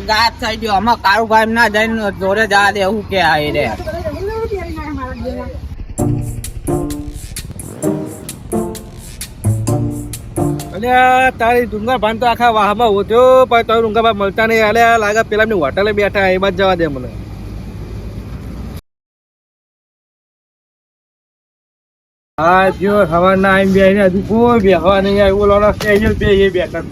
ગાયબ થઈ ગયો. આમાં કાળુ ભાઈ ના જઈને જોડે જવા દે એવું કે આ રે. તારી ડુંગર ભાન તો આખા વાહમાં હોત્યો પણ તારું ડુંગર ભાઈ મળતા નહીં. આલે લાગે પેલા ની હોટલે બેઠા એ બાદ જવા દે મને. હા જો હવા ના આવીને બેહીને હજુ કોઈ બેહવા નહીં આવ્યો. લોનો બે બેઠક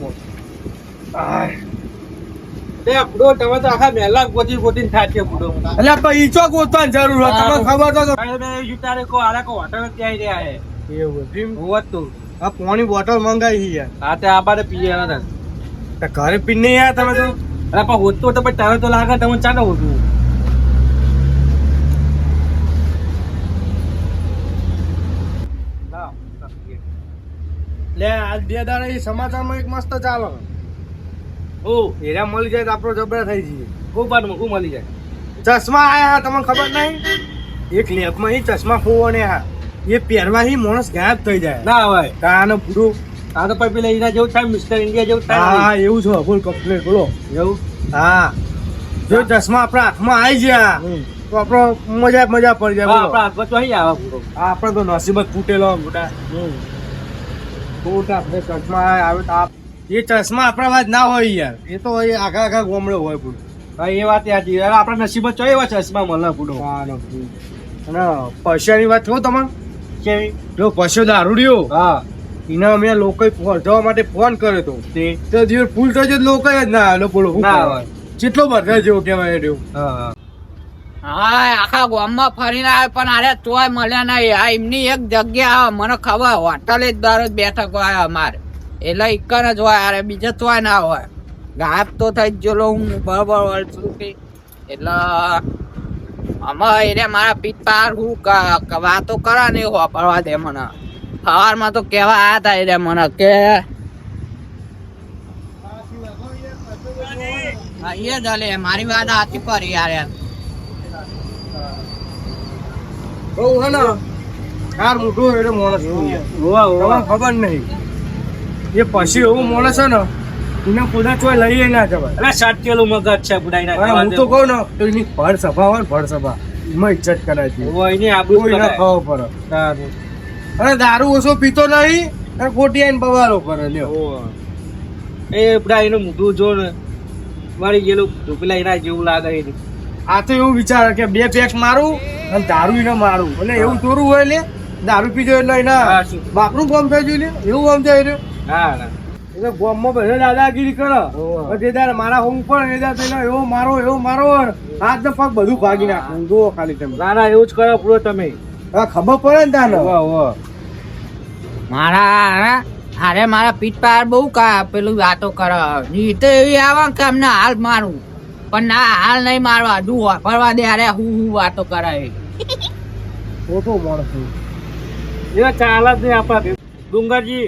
તમે તો આખા મહેલા ગોતી થાકે બુડો. એટલે તો ઈચો ગોતવાની જરૂર હોય તમને ખબર તો તારે કો આલા કો હોટલ ક્યાંય રહ્યા હે એવું હોત તું આ પાણી બોટલ મંગાવી યાર. હા તે આ બારે પીએ હતા ઘરે પીને યાર તમે તો. અરે પણ હોતો તો પણ તારે તો લાગે તમે ચાલો હોતું. લે આજ બે દાડા એ સમાચારમાં એક મસ્ત ચાલો. ઓ હીરા મળી જાય તો આપણો જબરા થઈ જઈએ. ખૂબ બારમાં ખૂબ મળી જાય. ચશ્મા આયા તમને ખબર નહીં એક લેબમાં એ ચશ્મા ખોવો ને હા એ પહેરવાથી માણસ ગાયબ થઈ જાય. ના હોય કાનો પૂરું આ તો પછી પેલા એના જેવું થાય મિસ્ટર ઇન્ડિયા જેવું થાય. હા એવું છે ફૂલ કમ્પ્લીટ બોલો એવું. હા જો ચશ્મા આપણા હાથમાં આવી ગયા તો આપણો મજા પડી જાય. આપણા હાથમાં તો અહીં આવે પૂરો. આપણે તો નસીબ જ ફૂટેલો મોટા આપણે ચશ્મા આવે તો એ ચશ્મા આપણા વાત ના હોય યાર. એ તો આખા ગોમડો હોય પૂરું. હા એ વાત યાદ આપણા નસીબ જ એવા ચશ્મા મળે પૂરો. અને પૈસાની વાત કહું તમને જો પશુ દારૂડિયો હા એના અમે લોકો જવા માટે ફોન કર્યો હતો તે દિવસ ફૂલ તો લોકો જ ના આલો બોલો કેટલો બધા જેવો કેવાય રહ્યો. હા આખા ગામમાં ફરીને આવે પણ અરે તોય મળ્યા નહીં. આ એમની એક જગ્યા મને ખબર હોટલે જ દરરોજ બેઠક હોય અમારે એટલે એક જ હોય. અરે બીજે તોય ના હોય. ગાયબ તો થઈ જ ગયેલો હું બરોબર વળશું એટલે આમાં એને મારા પિતા હું વાતો કરા ને વાપરવા દે મને. સવારમાં તો કેવા આયા હતા એને મને કે એ જ હલે મારી વાત હાથી પર યાર બહુ હે ને યાર મોટું એટલે માણસ તમને ખબર નહીં એ પછી એવું માણસ છે ને એને ખુદા ચોય લઈએ ના જવાય. અરે સાચેલું મગજ છે બુડાઈ હું તો કહું ને તો એની ભર સભા હોય ભર સભા એમાં ઇજ્જત કરાય એની આબરૂ ના ખાવો પડે. અરે દારૂ ઓછો પીતો નહીં અને ખોટી આઈને બવાલો કરે લ્યો એ બુડા એનું મોઢું જો ને મારી ગયેલું પેલા એના જેવું લાગે. આ તો એવું વિચારે કે બે પેક મારું અને દારૂ એને મારું એટલે એવું ચોરું હોય લે દારૂ પીજો એટલે એના બાપનું કામ થઈ ગયું લે એવું કામ થઈ રહ્યું. હા એટલે ગામમાં બધા દાદાગીરી કરો તે મારા હોમ પણ એવો મારો હાથ ને પગ બધું ભાગી નાખું જુઓ ખાલી તમે. ના એવું જ કરો પૂરો તમે ખબર પડે ને તાને મારા અરે મારા પીઠ પાર બહુ પેલું વાતો કરે તો એવી આવે કે અમને હાલ મારું પણ ના હાલ નહીં મારવા હજુ વાપરવા દે. અરે હું વાતો કરાય ખોટો માણસ એ ચાલ જ નહીં આપણા ડુંગરજી.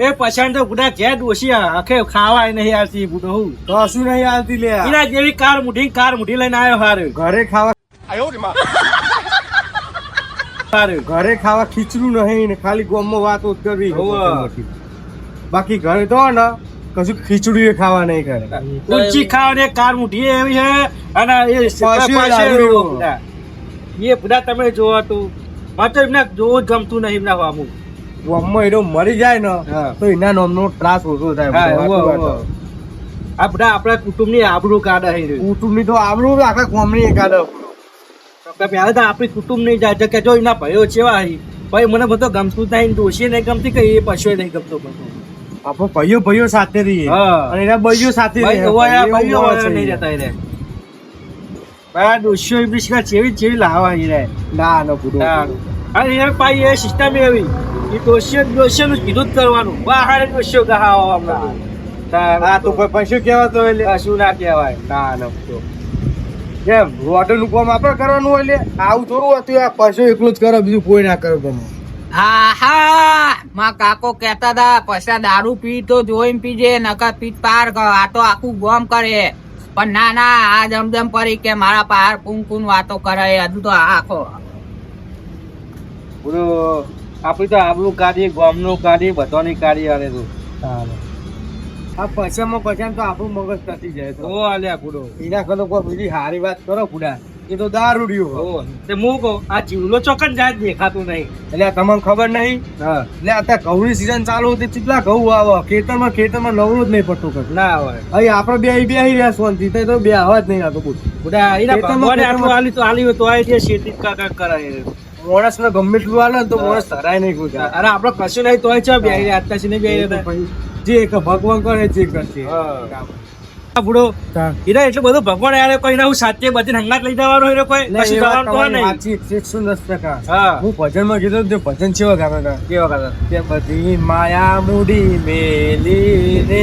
એ પછાણ તો ગુડા છે ડોસી આખે ખાવાય નહીં આવતી બુડો હું તો શું નહીં આવતી લે એના જેવી કાર મુઠી લઈને આવ્યો હારે ઘરે ખાવા ખીચડું નહીં ને ખાલી ગોમમાં વાતો કરવી. બાકી ઘરે તો ને કશું ખીચડી ખાવા નહીં કરે ઊંચી ખાવા કાર મુઠી એવી છે અને એ બધા તમે જોવા તું માત્ર એમને જોવું જ ગમતું નહીં. એમના વામું ગામમાં એનો મરી જાય ને તો એના નામનો ત્રાસ ઓછો થાય. આ બધા આપણા કુટુંબની આબરૂ કાઢે કુટુંબની તો આબરૂ આખા ગામની કાઢે. પહેલા તો આપણી કુટુંબ નહીં જાય કે જો એના ભાઈઓ જેવા ભાઈ મને બધો ગમતું થાય ડોશી નહીં ગમતી કે એ પશુ નહીં ગમતો આપણો ભાઈઓ સાથે રહીએ અને એના ભાઈઓ સાથે નહીં જતા રે ભાઈ ડોશીઓ જેવી લાવવા રે ના અને એ પાઈ એ સિસ્ટમ એવી એ ડોશીઓનું જ કીધું જ કરવાનું બહાર ડોશીઓ ગહાવા તો કોઈ પશુ કહેવાતો એટલે શું ના કહેવાય. ના કેમ હોટલનું કામ આપણે કરવાનું હોય એટલે આવું થોડું હતું આ પશુ એકલું જ કરો બીજું કોઈ ના કરો તમે. હા માં કાકો કેતા હતા પૈસા દારૂ પી તો જોઈને પીજે નકર પીટ પાર આ તો આખું ગોમ કરે પણ ના આ જમજમ પડી કે મારા પાર કુન વાતો કરે હજુ તો આખો આપડી તો આબરું કાઢી ગામનું કાઢી બધાની કાઢી અરે તું આ પૈસામાં તો આપણું મગજ તટી જાય તો ઓ આલ્યા બુડો એના કરતો કોઈ બીજી સારી વાત કરો બુડા એ તો દારૂડિયો તે હું કહું આ જીવલો ચોકન જાય દેખાતું નહીં એટલે તમને ખબર નહીં એટલે અત્યારે ઘઉંની સીઝન ચાલુ હતી કેટલા ઘઉં આવે ખેતરમાં નવરું જ નહીં પડતું કશું ના આવે અહીં આપણે બે રહ્યા સોનથી તો બે આવા જ નહીં આવતો બુડા આલી તો આ શેતી કાકા કરાય માણસ ને ગમે એટલું હાલે ને તો માણસ ધરાય નહીં કોઈ અરે આપડે કશું નહીં તોય છે બે અત્યાર નહીં બે જે ભગવાન કરે જે કરશે બુડો હીરા એટલું બધું ભગવાન યાર કોઈ ના હું સાચે બધી હંગાત લઈ જવાનો હોય કોઈ કશું જવાનું તો નહીં 110%. હું ભજન માં કીધું તે ભજન કેવા ગાતા કે બધી માયા મૂડી મેલી રે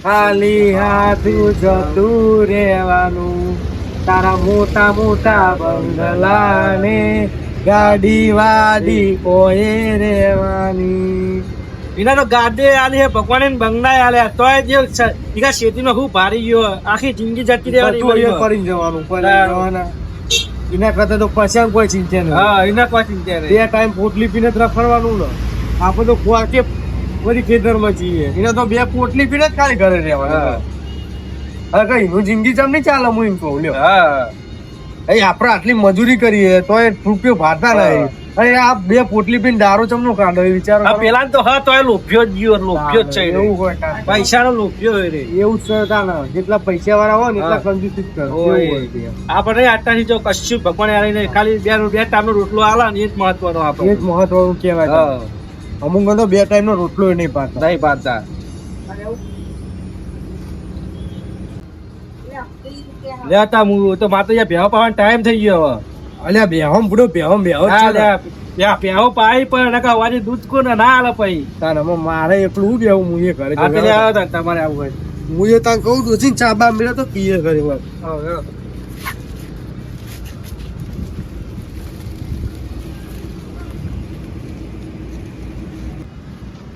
ખાલી હાથું જતું રહેવાનું તારા મોટા મોટા બંગલા ને ગાડી વાડી ઓએ રેવાની એના તો ગાડી આલી હે ભગવાન બંગલા આલ્યા તોય જે ઈકા શેતીમાં હું ભારી ગયો આખી જિંદગી જતી રહેવાની કરીને જવાનું પડે એના કરતા તો પૈસા કોઈ ચિંતા નહીં એના કોઈ ચિંતા નહીં બે ટાઈમ પોટલી પીને જ રખડવાનું ને આપણે તો ખોવાકે બધી ખેતરમાં જઈએ એના તો બે પોટલી પીને જ ખાલી ઘરે રહેવાનું હવે કઈ હું જિંદગી ચમ નહીં ચાલે હું એમ કહું લ્યો આપણે આટલી મજૂરી કરીએ તો એ રૂપિયો ભાતા નહીં અરે આ બે પોટલી પીને દારૂ ચમનો કાઢો એ વિચારો પેલા તો હા તો લોભ્યો જ ગયો લોભ્યો જ છે એવું હોય પૈસાનો લોભ્યો હોય રે એવું જ ને જેટલા પૈસા વાળા હોય ને એટલા કંજૂસી જ કરે આપણે આટલાથી જો કશું ભગવાન આવીને ખાલી બે ટાઈમ નો રોટલો આલા ને એ જ મહત્વનો આપણે એ જ મહત્વનું કહેવાય અમુક તો બે ટાઈમ નો રોટલો નહીં પાતા લેતા હું તો માતો ભેહો પાવાનો ટાઈમ થઈ ગયો હવે અલ્યા બેહમ બુડો બેહમ બેહો પાઈ પણ નકા વાજે દૂધ કો ના આલે પઈ તારે મારે એકલું બેહું હું એ ઘરે પેલે આવ્યો તમારે આવું હોય હું એ તાન કહું છું ચા બા મળે તો પીએ ઘરે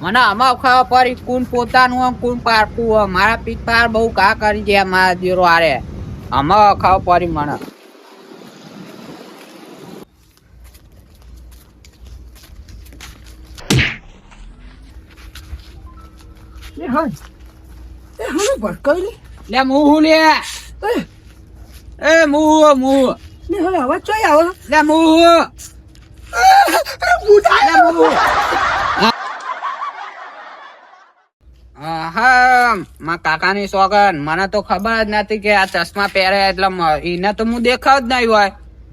મને આમાં ખાવા પડી કોણ પોતાનું હોય કોણ પારકું હોય મારા પિતા બહુ કા કરી ગયા મારા દીરો આરે આમાં ખાવા પડી મને લે મું લે એ મું ને હવે અવાજ ચોઈ આવો લે મું હા મારા કાકાની સોગન મને તો ખબર જ નથી કે આ ચશ્મા પહેરે એટલે એને તો હું દેખાવ જ નહીં હોય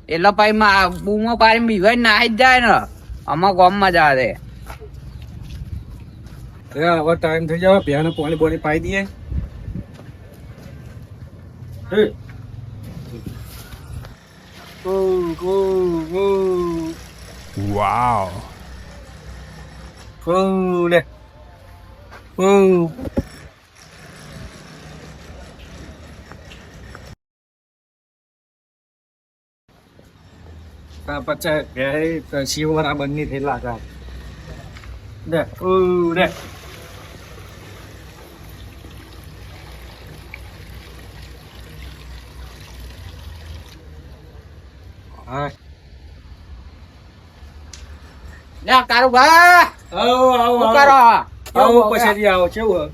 એટલે પછી બૂમો પાડી બીવાય નાહી જ જાય ને આમાં ગામમાં જ આવે હવે ટાઈમ થઈ જાય ભેને પાણી પાણી પાઈ દઈએ વાવ લે પચાસ શિવરા બંને થયેલા હતા દે દે હા લે કારુભા આવો પછી આવો કેવું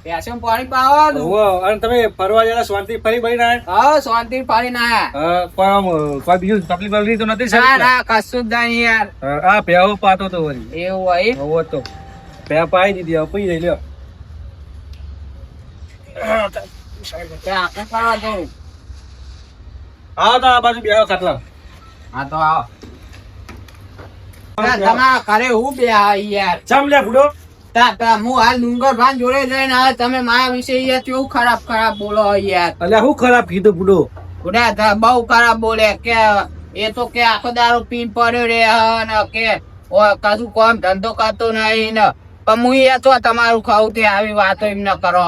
પેશન પાણી પાવો અને તમે ફરવા જરા શાંતિ ફરી ભરી ના હા શાંતિ ફરી ના પણ કોઈ બીજું તકલીફ બકલીફ તો નથી ના ના કશું જ નહીં યાર આ પેહો પાતો તો વળી એવું હોય હોવો તો પેહ પાઈ દીધી હવે પી જઈ લ્યો આવો તો આ બાજુ બેહો ખાટલા હા તો આવો તમારા ઘરે હું બે યાર ચમ લે બુડો હું હાલ ડુંગર ભાન જોડે જઈને આવે તમે મારા વિશે યાર કેવું ખરાબ બોલો યાર અલ્યા હું ખરાબ કીધું બુડો બહુ ખરાબ બોલે કે એ તો કે આખો દારૂ પીન પડ્યો રે ને કે કશું કોમ ધંધો કરતો નહીં ને પણ હું એ તો તમારું ખાવું તે આવી વાતો એમ ન કરો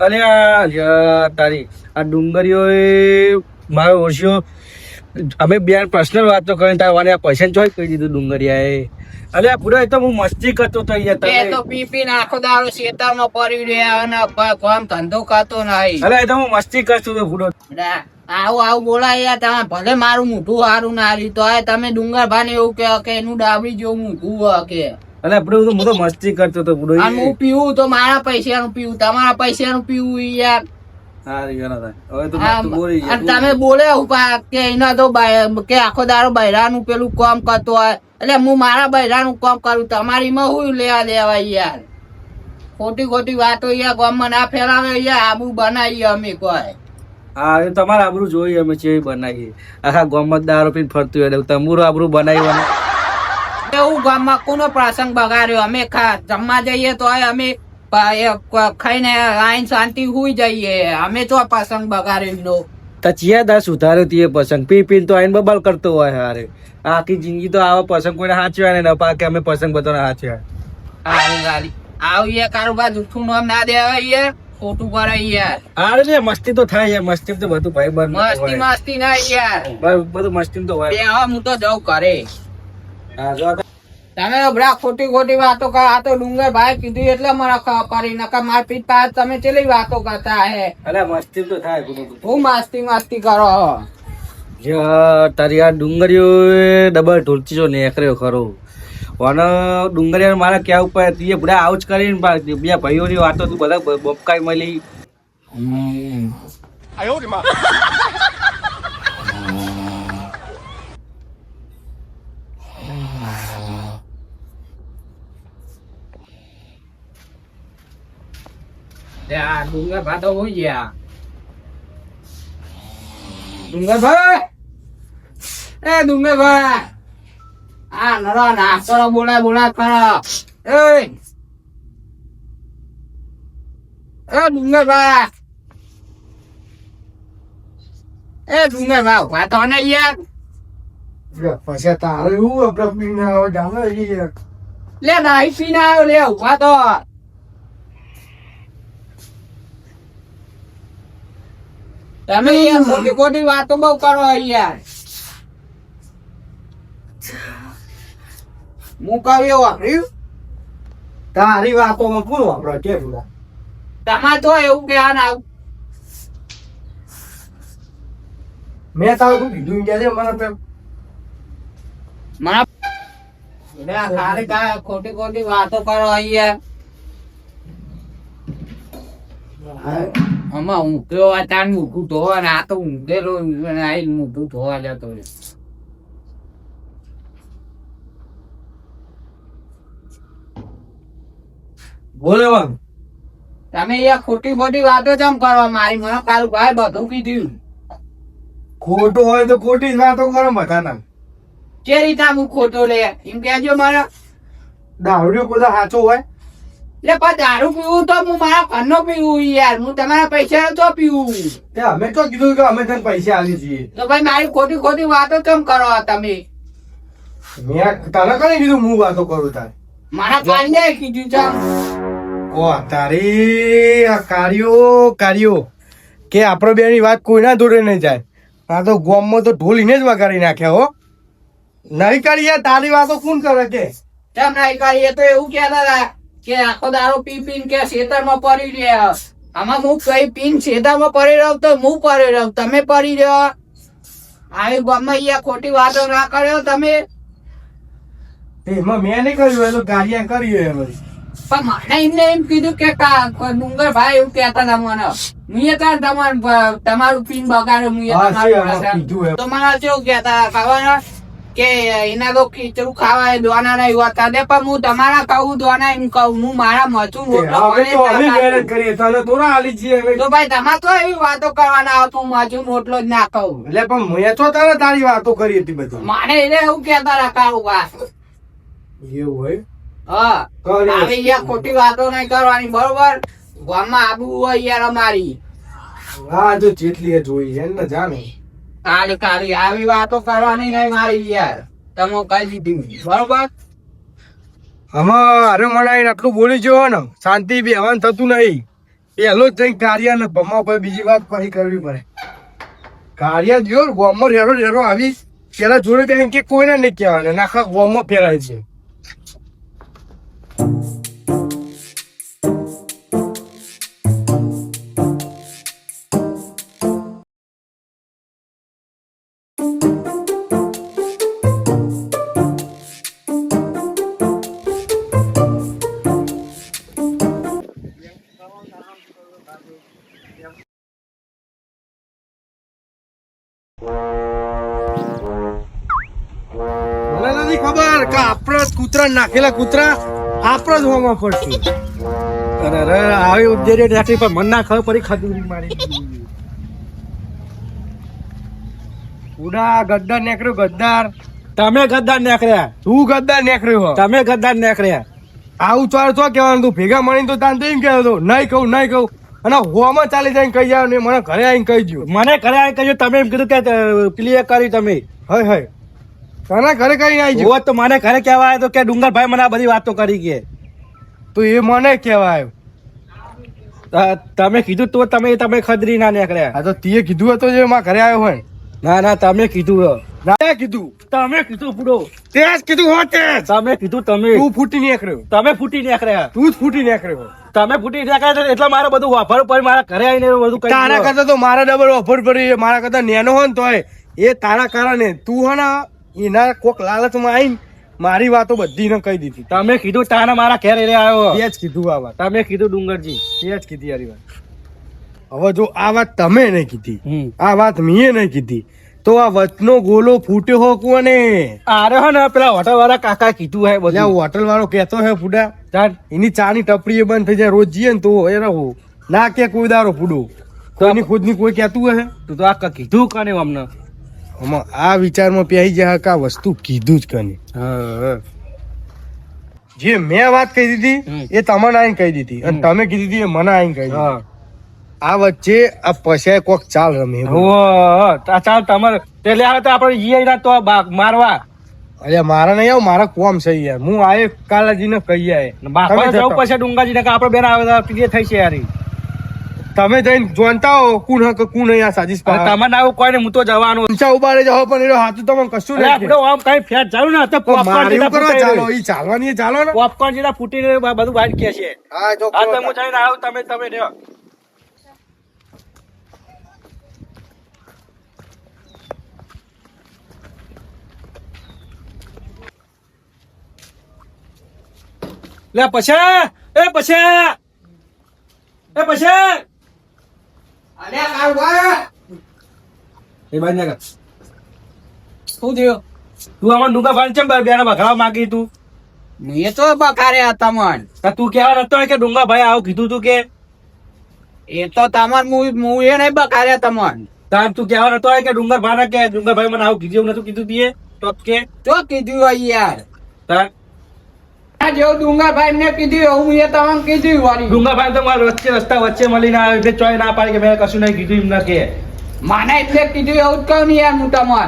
અલ્યા તારી આ ડુંગરીઓ મારો ઓછો અમે બે પર્સનલ વાતો કરીને તારે પૈસા ચોઈ કહી દીધું ડુંગરિયા અલ્યા પૂરો એ તો હું મસ્તી કરતો તો એ તો પી પી આખો દારૂ ખેતરમાં પડી રહ્યા અને કોમ ધંધો કરતો નહીં અલ્યા એ તો હું મસ્તી કરતો તો પૂરો આવું બોલાય યાર તમે ભલે મારું મોઢું સારું ના લીધું તો તમે ડુંગર ભાને એવું કે એનું ડાબડી જેવું મોઢું કે એટલે આપણે હું તો મસ્તી કરતો હતો બુડો. અને હું પીવું તો મારા પૈસાનું પીવું, તમારા પૈસાનું પીવું યાર. હવે તો મસ્ત બોલી ગયા. અને તમે બોલે ઉપા કે એના તો કે આખો દાડો બૈરાનું પેલું કામ કરતો હોય, એટલે હું મારા બૈરાનું કામ કરું, તમારીમાં હું લેવા દેવા યાર. ખોટી ખોટી વાતો યાર ગામમાં ના ફેલાવે યાર. આબુ બનાવીએ અમે કોઈ. હા એ તમારા આબરૂ જોઈએ અમે છે બનાવીએ. આખા ગામમાં દારૂ પીને ફરતું હોય તમારું આબરૂ બનાવ્યું. એવું ગામમાં કોનો પ્રસંગ બગાડ્યો? અમે જમવા જઈએ તો અમે ખાઈને આઈને શાંતિ હુઈ જઈએ. અમે તો પ્રસંગ બગાડ્યો. ચિયા દા સુધાર્યો તે પસંદ પી પીને તો આઈને બબાલ કરતો હોય. હારે આખી જિંદગી તો આવા પસંદ કોઈને હાચવ્યા ને પાકે અમે પસંદ બધાને હાચવ્યા. આવીએ કારોબાર જૂઠું નામ ના દેવાય યાર, ખોટું કરે યાર. અરે ને મસ્તી તો થાય યાર, મસ્તી તો બધું ભાઈ બંધ મસ્તી મસ્તી ના યાર, બધું મસ્તી તો હોય. હું તો જઉં કરે. હા જો તમે બરા ખોટી ખોટી વાતો કરો. આ તો ડુંગર ભાઈ કીધું એટલે મને ખબર પડી, નકર માર પીઠ પાસે તમે ચેલી વાતો કરતા હે. અરે મસ્તી તો થાય. હું મસ્તી મસ્તી કરો. તારી આ ડુંગરીઓ ડબલ ઢોલચી જો નેકર્યો ખરો. અને ડુંગરિયા મારા ક્યાં ઉપર તીએ બધા આઉચ કરીને બે ભાઈઓની વાતો તું બધા બપકાઈ મળી. ડુંગર ભા તો હોય ગયા. ડુંગર ભાઈ, એ ડુંગર ભાઈ, આ નરો નાસ્તો બોલા કરો. એ ડુંગર ભાઈ, એ ડુંગર ભાઈ વાતો ને યાર. પછી તારે એવું આપડે પીને આવે જાણે યાર. લે નાઈ પીને આવ્યો લે ઉભા તો. તમે યાર ખોટી ખોટી વાતો બહુ કરો યાર. હું કહ્યું એવું વાપર્યું. તારી વાતોમાં કોણ વાપરે કે બોલા? તમારે તો એવું કે આ ના મેં તારે શું કીધું કે મને મને ખાલી ખોટી ખોટી વાતો કરો અહીંયા. આમાં ઊંઘ્યો અચાન મૂકું ધોવા ને આ તો ઊંઘેલો આઈ મૂકું ધોવા જતો રહ્યો. બોલે વાંગ તમે અહીંયા ખોટી ખોટી વાતો કેમ કરો મારી? મને કાલ ભાઈ બધું કીધું. ખોટું હોય તો ખોટી જ વાતો કરો બધાના. કે રીતના હું ખોટો લે એમ કેજો મારા. દારૂ બધા સાચો હોય એટલે પણ દારૂ પીવું તો હું મારા ઘરનો પીવું યાર. હું તમારા પૈસા તો પીવું. તે અમે તો કીધું કે અમે તને પૈસા આલી છીએ. તો ભાઈ મારી ખોટી ખોટી વાતો કેમ કરો તમે? મેં તને કઈ કીધું હું વાતો કરું તારે? મારા કાંડે કીધું છે. ઓ તારી આ કાર્યો કે આપણો બેની વાત કોઈના જોડે નહીં જાય. આ તો ગોમમાં તો ઢોલીને જ વગાડી નાખ્યા હો. નહીં કરીએ તારી વાતો કોણ કરે કે? કેમ નહીં કરીએ? તો એવું કહેતા હતા કે આખો દારૂ પી પીને કે ખેતરમાં પડી રહ્યા. આમાં હું કઈ પીને ખેતરમાં પડી રહ્યો તો હું પડી રહ્યો, તમે પડી રહ્યો. આવી ગામમાં અહીંયા ખોટી વાતો ના કર્યો તમે. એમાં મેં નહીં કર્યું, એ તો ગાડિયા કર્યું એમ. પણ મને એમને એમ કીધું કે ડુંગર ભાઈ એવું કહેતા હતા મને. મુએ તાર તમારું પીન બગાડ્યો. મુએ તમારું તો મને કેવું કહેતા ખબર કે એના તો ખીચડું ખાવા દોના નહીં હોતા દે. પણ હું તમારા કહું દોના એમ કહું. હું મારા મચું રોટલો તો ભાઈ તમારે તો એવી વાતો કરવાના આવતું. મચું રોટલો જ ના કહું. એટલે પણ મેં તો તારે તારી વાતો કરી હતી બધી. મારે એને એવું કહેતા હતા કાળું વાત. એવું હોય હા આવી યાર ખોટી વાતો નહીં કરવાની બરોબર. ગામમાં આબુ હોય યાર અમારી. હા જો જેટલી એ જોઈ એને જાણે કાલી કાલી આવી વાતો કરવાની નહીં મારી યાર. તમે કહી દીધી બરોબર. આમાં અરે મનાઈને આટલું બોલી જવો ને શાંતિ બેહવાનું થતું નહીં. પેલો જ જઈ કાર્ય ને ભમા પર બીજી વાત પછી કરવી પડે. કાર્ય જો ગોમમાં રેડો આવી પેલા જોડે બેન કે કોઈને નહીં કહેવાના. આખા ગોમમાં ફેરાય છે. આપણા નાખેલા કૂતરા આપણા જ હોમાં પડશે. અરે આવી ઉદ્દેરે રાખી પણ મન ના ખબર પડી ખજૂરી મારી. ઉડા ગદ્દાર નીકળ્યો ગદ્દાર. તમે ગદ્દાર નીકળ્યા, તું ગદ્દાર નીકળ્યો હો. તમે ગદ્દાર નીકળ્યા. આવું ચાર તો કહેવાનું તું ભેગા મળીને તો તાન તો એમ કહેતો નહીં કહું અને હોમાં ચાલી જઈને કહી જાવ ને મને ઘરે આવીને કહી દઉં. મને ઘરે આવી કહ્યું, તમે એમ કીધું કે ક્લિયર કરી તમે. હય તને ઘરે કરીને આવી હોત તો મને ઘરે કહેવા આવ્યો તો કે ડુંગરભાઈ મને આ બધી વાતો કરી કે તો એ મને કહેવાય. તમે કીધું તો તમે ખદરી ના નીકળ્યા. આ તો તીએ કીધું હતું જે મારા ઘરે આવ્યો હોય. ના તમે કીધું. ના કીધું તમે કીધું પૂરો. તે જ કીધું હો તે જ. તમે કીધું તમે. તું ફૂટી નીકળ્યો. તમે ફૂટી નીકળ્યા. તું જ ફૂટી નીકળ્યો. તમે ફૂટી નીકળ્યા એટલે મારે બધું વાપરવું પડે. મારા ઘરે આવીને બધું કરી તારા કરતા તો મારા ડબલ ઓફર પડી. મારા કરતા નેનો હોય ને તોય એ તારા કારણે તું હે ને એના કોક લાલચમાં આવીને મારી વાતો બધી ને કહી દીધી. તમે કીધું તારા મારા ઘરે આવ્યો. તે જ કીધું આ વાત. તમે કીધું ડુંગરજી. તે જ કીધી યારી વાત. હવે જો આ વાત તમે નહીં કીધી, આ વાત મેં નહીં કીધી, તો આ વચનો ગોલો ફૂટ્યો હો કોને? અરે હો ને પેલા હોટલ વાળા કાકા કીધું હે બધું. હોટલ વાળો કેતો હે ફૂડા એની ચાની ટપડી બંધ થઈ જાય રોજ જઈએ ને તો એ રહો ના કે કોઈ દારો ફૂડો કોઈની ખુદ ની કોઈ કેતું હે. તું તો આ કીધું કને અમને. આ વિચારમાં પહેરી જાય કે આ વસ્તુ કીધું જ કને. જે મેં વાત કહી દીધી એ તમને આઈને કહી દીધી અને તમે કીધી હતી એ મને આઈને કહી દીધી. આ વચ્ચે આ પછાય કોક ચાલ રમે. ચાલ તમારે પેલે આવે તો આપડે જઈએ તો મારવા. અરે મારા નહીં આવ, મારા કોમ છે યાર. હું આયે કાલાજી ને કહી આયે જવું પછી ડુંગાજી ને આપડે બેન આવે પીએ થઈ છે યાર. તમે જઈને જોનતા હો કોણ હક કોણ અહીંયા સાજીશ પર. તમને આવું કોઈ ને હું તો જવાનું. ઊંચા ઉભા જાવ પણ એનો હાથ તમને કશું નહીં. આપણે આમ કઈ ફેટ ચાલુ ને તો પોપકોર્ન કરવા ચાલો. ઈ ચાલવાની ચાલો ને. પોપકોર્ન જેના ફૂટીને બધું બહાર કે છે. હા જો આ તો હું જઈને આવું. તમે રહ્યો. લે પછી એ ભાઈ ના શું થયું? તું આમાં ડુંગા ભાઈ ચમ બેના બઘાવા માંગી તું? મેં તો બકારે તમન. તું કેવા નતો કે ડુંગા ભાઈ આવું કીધું તું કે? એ તો તમાર હું એ નહીં બકારે તમન. તાર તું કેવા નતો કે ડુંગર ભાઈ કે ડુંગર ભાઈ મને આવું કીધું નતું કીધું તીએ તો કે તો કીધું હોય યાર. તાર જેવું ડુંગરભાઈ ને કીધું હું એ તમને કીધું વાળી. ડુંગરભાઈ તો મારા રસ્તા વચ્ચે મળીને આવે એટલે ચોય ના પાડી કે મેં કશું નહીં કીધું એમ ના કે. માને એટલે કીધું એવું જ કહું ને યાર હું તમને.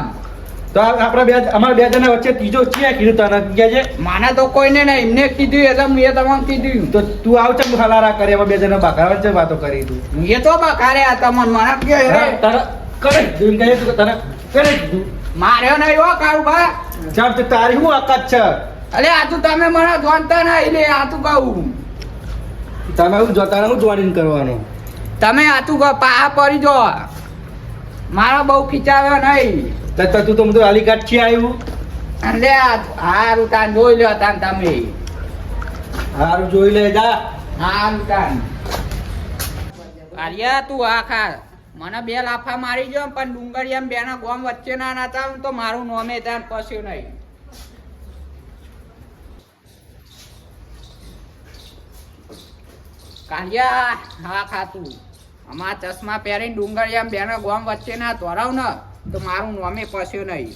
તો આપડા અમારા બે જણા વચ્ચે ત્રીજો ક્યાં કીધું તને કે છે? માને તો કોઈને નહીં, એમને કીધું એટલે હું એ તમને કીધું. તો તું આવ ચમ હલારા કરે અમે બે જણા બાકાવા છે વાતો કરી તું. એ તો બકારે તમને મને કે તારા કરે તું કહે તું તારા કરે કીધું માર્યો નહીં હો કારુભા. ચાલ તો તારી શું અકત છે? અલે આ તું તમે મને જોનતા નહીં લે આ તું કહું. તમે એવું જોતા હું જોડીને કરવાનું. તમે આ તું પા પડી જો મારો બહુ ખીચાવ્યો નહીં. તું તો બધું અલીઘાટ થી આવ્યું. લે હારું તાન જોઈ લો તાન તમે. હારું જોઈ લે જા. હારું તાન. આર્યા તું આ ખા મને બે લાફા મારી જો પણ ડુંગરિયા બેના ગોમ વચ્ચે ના નતા તો મારું નોમે તાન પસ્યું નહીં. કાલિયા હા ખાતું અમારા ચશ્મા પહેરીને ડુંગરિયા બેના ગોમ વચ્ચે ના તોરાવ ને તો મારું નોમે પસ્યું નહીં.